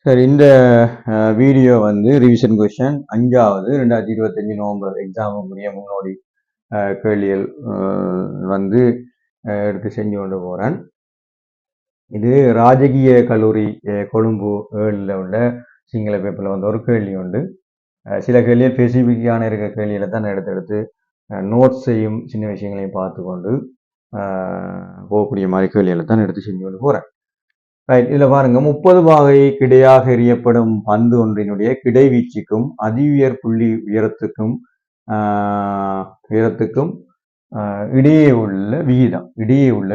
சரி, இந்த வீடியோ வந்து ரிவிஷன் கொஸ்டின் 5வது 2025 நவம்பர் எக்ஸாமுக்குரிய முன்னோடி கேள்விகள் வந்து எடுத்து செஞ்சு கொண்டு போகிறேன். இது ராஜகீய கல்லூரி கொழும்பு 7ல் உள்ள சிங்கள பேப்பரில் வந்து ஒரு கேள்வி உண்டு. சில கேள்விகள் ஸ்பெசிஃபிக்கான இருக்கிற கேள்விகளை தான் எடுத்து நோட்ஸையும் சின்ன விஷயங்களையும் பார்த்து கொண்டு போகக்கூடிய மாதிரி கேள்விகளை தான் எடுத்து செஞ்சு கொண்டு போகிறேன். ரைட், இதில் பாருங்க, 30 பாகை கிடையாக எறியப்படும் பந்து ஒன்றினுடைய கிடைவீச்சுக்கும் அதிஉயர் புள்ளி உயரத்துக்கும் இடையே உள்ள விகிதம் இடையே உள்ள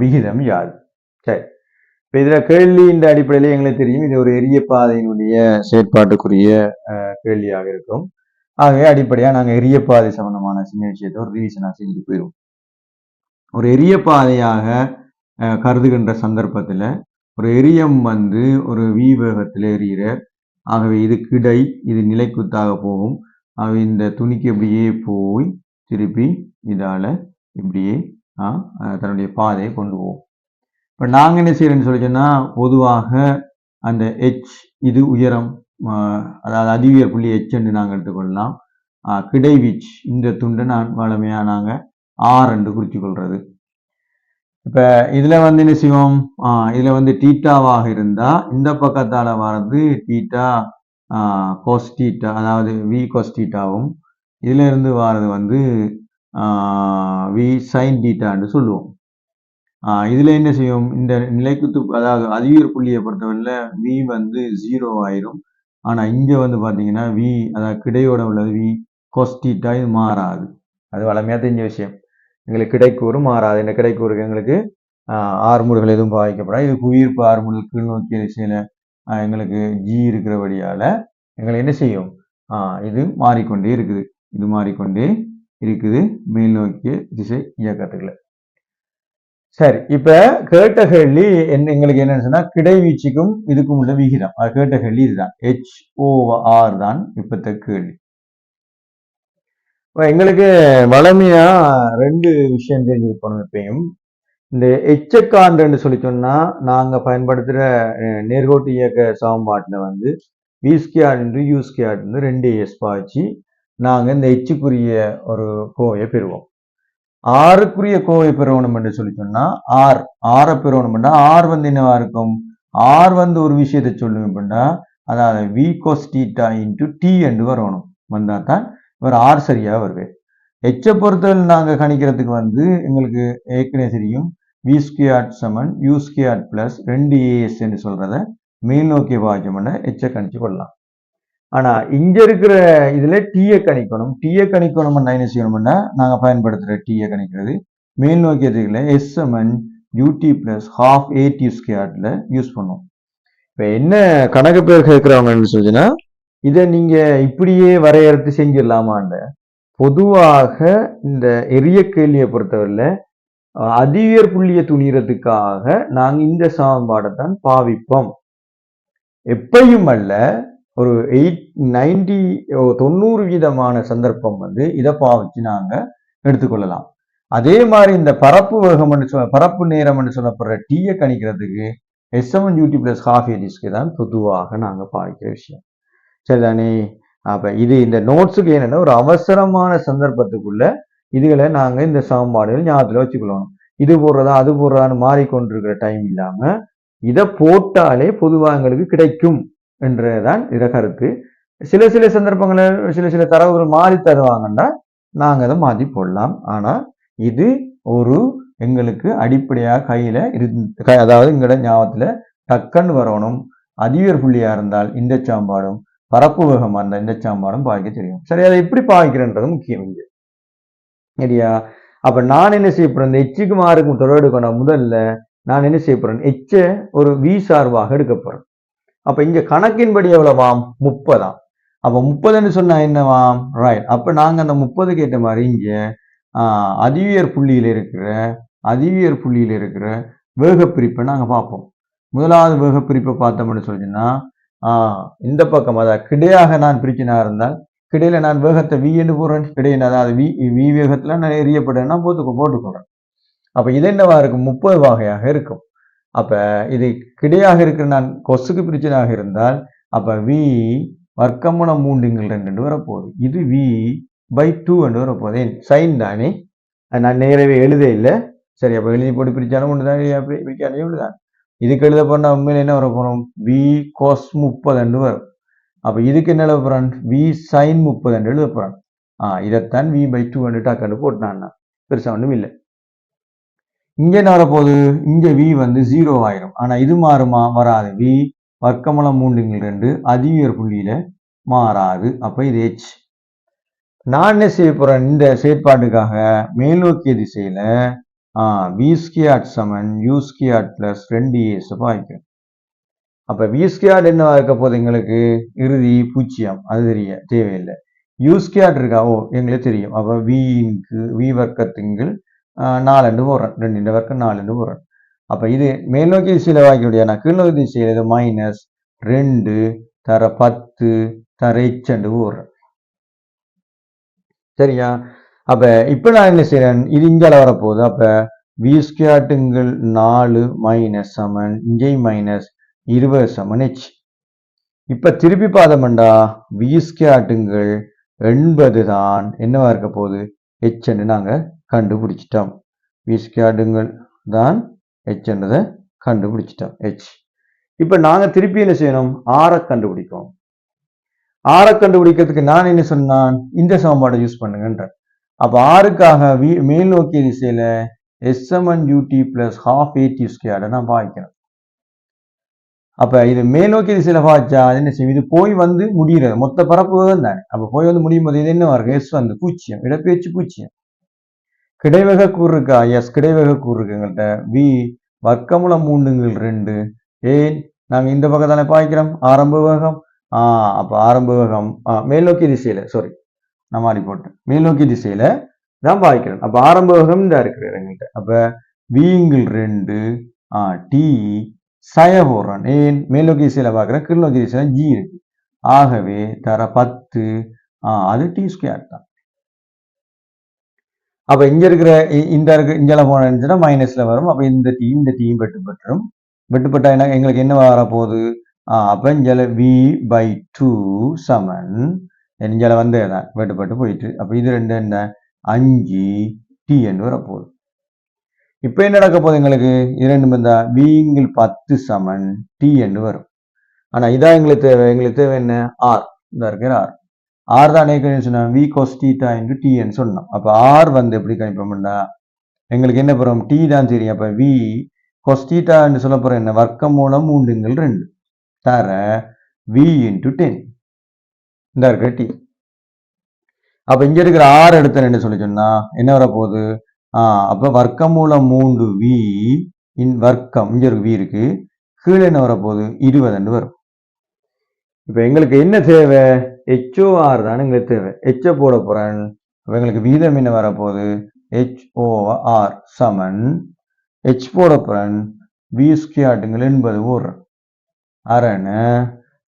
விகிதம் யாது? சரி, இப்போ இதில் கேள்வியின் அடிப்படையில் எங்களுக்கு தெரியும், இது ஒரு எரிய பாதையினுடைய செயற்பாட்டுக்குரிய கேள்வியாக இருக்கும். ஆகவே அடிப்படையாக நாங்கள் எரிய பாதை சம்பந்தமான சின்ன விஷயத்தை ஒரு ரிவிஷனாக செஞ்சுட்டு போயிடுவோம். ஒரு எரிய பாதையாக கருதுகின்ற சந்தர்ப்பத்தில் ஒரு எரியம் வந்து ஒரு வி வேகத்தில் எரியிற, ஆகவே இது கிடை, இது நிலைக்குத்தாக போகும். ஆகவே இந்த துணிக்கு இப்படியே போய் திருப்பி இதால் இப்படியே தன்னுடைய பாதையை கொண்டு போவோம். இப்போ நாங்கள் என்ன செய்யறோன்னு சொல்லி சொன்னால், பொதுவாக அந்த எச் இது உயரம், அதாவது அதிஉயர் புள்ளி எச் என்று நாங்கள் எடுத்துக்கொள்ளலாம். கிடைவீச்சு இந்த துண்டை நான் வளமையாக நாங்கள் ஆர் என்று குறித்து கொள்வது. இப்போ இதில் வந்து என்ன செய்வோம், இதில் வந்து டீட்டாவாக இருந்தால் இந்த பக்கத்தால் வர்றது டீட்டா கோஸ் டீட்டா, அதாவது வி கோஸ் டீட்டாவும், இதில் இருந்து வர்றது வந்து வி சைன் டீட்டான்னு சொல்லுவோம். இதில் என்ன செய்யும், இந்த நிலைக்குத்து, அதாவது அதிஉயர் புள்ளியை பொறுத்தவரையில் வி வந்து 0 ஆயிரும். ஆனால் இங்கே வந்து பார்த்தீங்கன்னா வி, அதாவது கிடையோட உள்ளது வி கோஸ் டீட்டா, இது மாறாது. அது வளமையாக தெரிஞ்ச விஷயம். எங்களுக்கு கிடைக்கூறு மாறாது. இந்த கிடைக்கூறுக்கு எங்களுக்கு ஆறுமுடுகள் எதுவும் பாதிக்கப்படாது. இது உயிர்ப்பு ஆறுமுடுகள் கீழ் நோக்கிய திசையில் எங்களுக்கு ஜி இருக்கிறபடியால் எங்களுக்கு என்ன செய்யும், இது மாறிக்கொண்டே இருக்குது. இது மாறிக்கொண்டே இருக்குது மேல் நோக்கிய திசை இயக்கத்துக்குள்ள. சரி, இப்போ கேட்ட கேள்வி எங்களுக்கு என்னன்னு சொன்னால், கிடைவீச்சுக்கும் இதுக்கும் உள்ள விகிதம். அது கேட்ட கேள்வி இதுதான், HOR தான் இப்பத்த கேள்வி. எங்களுக்கு வளமையா 2 விஷயம் தெரிஞ்சுக்கணும். எப்பயும் இந்த எச்சக்காண்டுன்னு சொல்லி சொன்னா, நாங்க பயன்படுத்துற நேர்கோட்டு இயக்க சமன்பாட்டில் வந்து V² U² 2s பாய்ச்சி நாங்க இந்த எச்சுக்குரிய ஒரு கோவையை பெறுவோம். ஆறுக்குரிய கோவை பெறணும் என்று சொல்லி சொன்னா, ஆரை பெறணும்னா ஆர் வந்து என்னவா இருக்கும், ஆர் வந்து ஒரு விஷயத்தை சொல்லுங்க அப்படின்னா, அதாவது V cos theta into T என்று வரணும். வந்தா தான் ஒரு ஆர் சரியாக வருவேன். எச்சை பொறுத்தவரை நாங்கள் கணிக்கிறதுக்கு வந்து எங்களுக்கு ஏற்கனவே தெரியும், V² = U² + 2as என்று சொல்றத மேல் நோக்கிய பாய்ச்சோம்னா எச்சை கணிச்சு கொள்ளலாம். ஆனா இங்க இருக்கிற இதுல டீயை கணிக்கணும். டீயை கணிக்கணும்னா என்ன செய்யணும்னா, நாங்க பயன்படுத்துற டீயை கணிக்கிறது மேல் நோக்கியதுல S = UT + ½ AT² யூஸ் பண்ணுவோம். இப்ப என்ன கணக்கு பேர் கேட்கிறவங்கன்னு சொல்லிச்சுன்னா, இதை நீங்க இப்படியே வரையறுத்து செஞ்சிடலாமாண்ட. பொதுவாக இந்த எரிய கேள்வியை பொறுத்தவரையில அதிஉயர் புள்ளியை துணிகிறதுக்காக நாங்க இந்த சமன்பாடைத்தான் பாவிப்போம். எப்பையும் அல்ல, ஒரு 90% சந்தர்ப்பம் வந்து இதை பாவிச்சு நாங்க எடுத்துக்கொள்ளலாம். அதே மாதிரி இந்த பரப்பு வேகம் பரப்பு நேரம் என்று சொல்லப்படுற டீயை கணிக்கிறதுக்கு S = UT + ½ AT² தான் பொதுவாக நாங்க பாவிக்கிற விஷயம். சரிதானே? அப்ப இது இந்த நோட்ஸுக்கு என்னன்னா, ஒரு அவசரமான சந்தர்ப்பத்துக்குள்ள இதுகளை நாங்க இந்த சமன்பாடுகள் ஞாபகத்துல வச்சுக்கொள்ளணும். இது போடுறதா அது போடுறதான்னு மாறிக்கொண்டிருக்கிற டைம் இல்லாம இதை போட்டாலே பொதுவாக எங்களுக்கு கிடைக்கும் என்றதான் இத கருத்து. சில சந்தர்ப்பங்களில் சில தரவுகள் மாறி தருவாங்கன்னா நாங்க அதை மாற்றி போடலாம். ஆனா இது ஒரு எங்களுக்கு அடிப்படையாக கையில அதாவது எங்களோட ஞாபகத்துல டக்குன்னு வரணும். அதிஉயர் புள்ளியா இருந்தால் இந்த சாம்பாடும், பரப்பு வேகமா இருந்தால் இந்த சாம்பாடும் பாய்க்க தெரியும். சரி, அதை எப்படி பாய்க்கிறன்றது முக்கியம் இங்க. சரியா? அப்ப நான் என்ன செய்ய போறேன், இந்த எச்சுக்கு மாறுக்கும் தொடர்பு எடுக்கணும். முதல்ல நான் என்ன செய்ய போறேன், எச்சை ஒரு வி சார்பாக எடுக்க போறேன். அப்ப இங்க கணக்கின்படி எவ்வளவாம், 30. அப்ப 30ன்னு சொன்னா என்னவாம், ரைட். அப்ப நாங்க அந்த 30க்கு ஏற்ற மாதிரி இங்க அதிஉயர் புள்ளியில இருக்கிற வேகப்பிரிப்பை நாங்க பார்ப்போம். முதலாவது வேகப்பிரிப்பை பார்த்தோம்னு சொல்லிச்சுன்னா, இந்த பக்கம் அதாவது கிடையாக நான் பிரிச்சினா இருந்தால் கிடையில நான் வேகத்தை v என்று போடுறேன், கிடையில அதாவது v வேகத்துல நான் எரியப்படுறேன்னா போட்டுக்கொள்றேன். அப்ப இது என்னவா இருக்கும்? 30 வகையாக இருக்கும். அப்ப இது கிடையாக இருக்கிற நான் கொசுக்கு பிரிச்சதாக இருந்தால் அப்ப v வர்க்கமூலம் 3/2 வரப்போகுது. இது v/2 என்று வரப்போகுது. சைன் தானே, நான் நேரவே எழுத இல்லை. சரி, அப்ப எழுதி போட்டு பிரிச்சாலும் ஒண்ணுதான், பிரிக்காதே ஒண்ணுதான். இதுக்கு எழுத போனா உண்மையில என்ன வர போறோம்? v cos 30 வரும். அப்ப இதுக்கு என்ன எழுத போறான்? v sin 30 எழுத போறான். இதைத்தான் v/2 டக்குன்னு போட்டான்னா பெருசா ஒன்றும் இல்லை. இங்க என்ன வரப்போகுது? இங்க v வந்து 0 ஆயிரும். ஆனா இது மாறுமா? வராது. v வர்க்கமூலம் 3/2 அதிக புள்ளியில மாறாது. அப்ப இது h. நான் என்ன செய்ய போறேன்? இந்த செயற்பாட்டுக்காக மேல் நோக்கிய திசையில v² சமன் u² பிளஸ் 2as பாய்க்கிறேன். அப்ப v² என்னவா இருக்க போகுது? எங்களுக்கு இறுதி 0. அது தேவையில்லை. u² இருக்கா? எங்களுக்கு தெரியும். அப்ப v வர்க்கத்தின்கள் 4 என்று போடுறேன். 2 வர்க்கம் 4 என்று போடுறேன். அப்ப இது மேல் நோக்கி திசையில வாய்க்க நான் கீழ் நோக்கி திசையில இது -2 தர 10 தர h என்று போடுறேன். சரியா? அப்ப இப்ப நான் என்ன செய்யறேன்? இது இங்கால வரப்போகுது. அப்ப v² 4 மைனஸ் சமன் இங்கே -20 சமன் h. இப்ப திருப்பி பார்த்தோம்டா v² 80 தான் என்னவா இருக்க போகுது? h என்று நாங்க கண்டுபிடிச்சிட்டோம். v² தான் h என்றதை கண்டுபிடிச்சிட்டோம். h. இப்ப நாங்க திருப்பி என்ன செய்யணும்? r கண்டுபிடிக்கும். r கண்டுபிடிக்கிறதுக்கு நான் என்ன சொன்னான்? இந்த சமன்பாடை யூஸ் பண்ணுங்கன்ற. அப்ப r-க்காக மேல் நோக்கிய திசையில s சமன் ut பிளஸ் ½ at² நான் பாய்க்கிறேன். அப்ப இது மேல் நோக்கிய திசையில பாய்ச்சா என்ன செய்யும்? இது போய் வந்து முடிகிறது. மொத்த பரப்பு தானே. அப்ப போய் வந்து முடியும் போது இது என்ன இருக்கு? s வந்து 0, இடப்பெயர்ச்சி 0. கிடைவேக கூறு இருக்கா? எஸ், கிடைவேக கூறு இருக்கு எங்கள்கிட்ட. v வர்க்கமூலம் 3/2. ஏன் நாங்க இந்த பக்கத்தானே பாய்க்கிறோம்? ஆரம்ப வேகம். அப்ப ஆரம்ப வேகம் மேல் நோக்கிய திசையில, சாரி நான் மாறி போட்டேன், மேல் நோக்கிய திசையில தான் பாய்க்கிறேன். அப்ப ஆரம்ப வேகம் தான் இருக்கு எங்கள்கிட்ட. அப்ப v/2 t சய போடுறேன். ஏன் மேல் நோக்கிய திசையில பாக்குறேன், கீழ் நோக்கிய திசையில g இருக்கு. ஆகவே தர 10 அது t² தான். அப்ப இங்க இருக்கிற இந்த இங்கெல்லாம் போனா மைனஸ்ல வரும். அப்ப இந்த டீம் வெட்டுப்பட்டுரும். வெட்டுப்பட்டா என்ன எங்களுக்கு என்ன வரப்போகுது? அப்ப இங்க v/2 சமன் இங்கே வந்து வெட்டுப்பட்டு போயிட்டு. அப்ப இது 2 என்ன 5 t என்று வரப்போகுது. இப்ப என்ன நடக்க போகுது? எங்களுக்கு 2 இருந்தா v/10 சமன் t என்று வரும். ஆனா இதான் எங்களுக்கு தேவை. எங்களுக்கு தேவை என்ன? r. இந்த இருக்கிற r. r தான் சொன்னா v cos θ into t ன்னு சொன்னோம். அப்ப r வந்து எப்படி கணிப்போம்னா எங்களுக்கு என்ன போறோம்? t தான் தெரியும். அப்ப v cos θ ன்னு சொல்ல போறோம் என்ன? வர்க்கமூலம் 3/2 தர v into 10. இந்த இருக்கிற t. அப்ப இங்க இருக்கிற r எடுத்த என்ன சொல்லி சொன்னா என்ன வரப்போகுது? அப்ப வர்க்கமூலம் 3v இன் வர்க்கம், இங்க இருக்கு v இருக்கு, கீழே என்ன வரப்போகுது? 20 வரும். இப்ப எங்களுக்கு என்ன தேவை? HOR தான் எங்களுக்கு தேவை. H போட போறேன். அப்ப எங்களுக்கு வீதம் என்ன வரப்போகுது? HOR சமன் H போட போறேன். v² 80 போடுறேன். அரண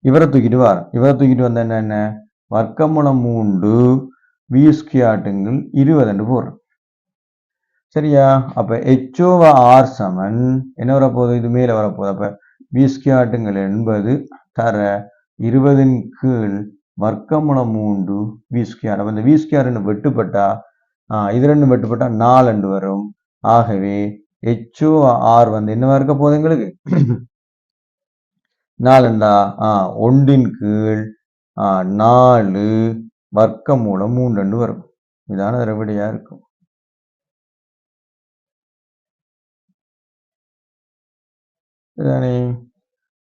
இவரை தூக்கிட்டு வரேன். இவரை தூக்கிட்டு வந்த என்ன? வர்க்கமூலம் 3 v² 20 போடுறேன். சரியா? அப்ப HOR சமன் என்ன வரப்போகுது? இது மேல வரப்போகுது. அப்ப v² 80 தர 20 கீழ் வர்க்கமூலம் 3 v². அப்ப இந்த v² வெட்டுப்பட்டா இது 2 வெட்டுப்பட்டா 4 வரும். ஆகவே HOR வந்து என்னவா இருக்க போகுது எங்களுக்கு? 4 1 கீழ் 4 வர்க்கமூலம் 3 வரும். இதான விடையா இருக்கும்.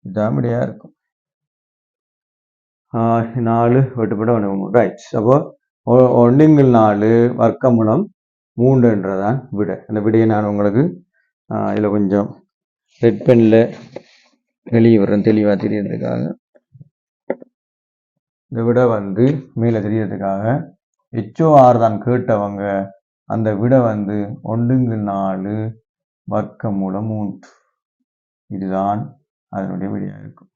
இதான் விடையா இருக்கும். 4 வெட்டுப்பட்ட 1 ரைட். அப்போ 1/4 வர்க்கமூலம் 3என்றதான் விடை. அந்த விடையை நான் உங்களுக்கு இதில் கொஞ்சம் ரெட் பென்ல வெளியே வர்றேன் தெளிவாக தெரியறதுக்காக. இந்த விடை வந்து மேலே தெரியறதுக்காக HOR தான் கேட்டவங்க அந்த விடை வந்து 1/4 வர்க்கமூலம் 3. இதுதான் அதனுடைய விடையாக இருக்கும்.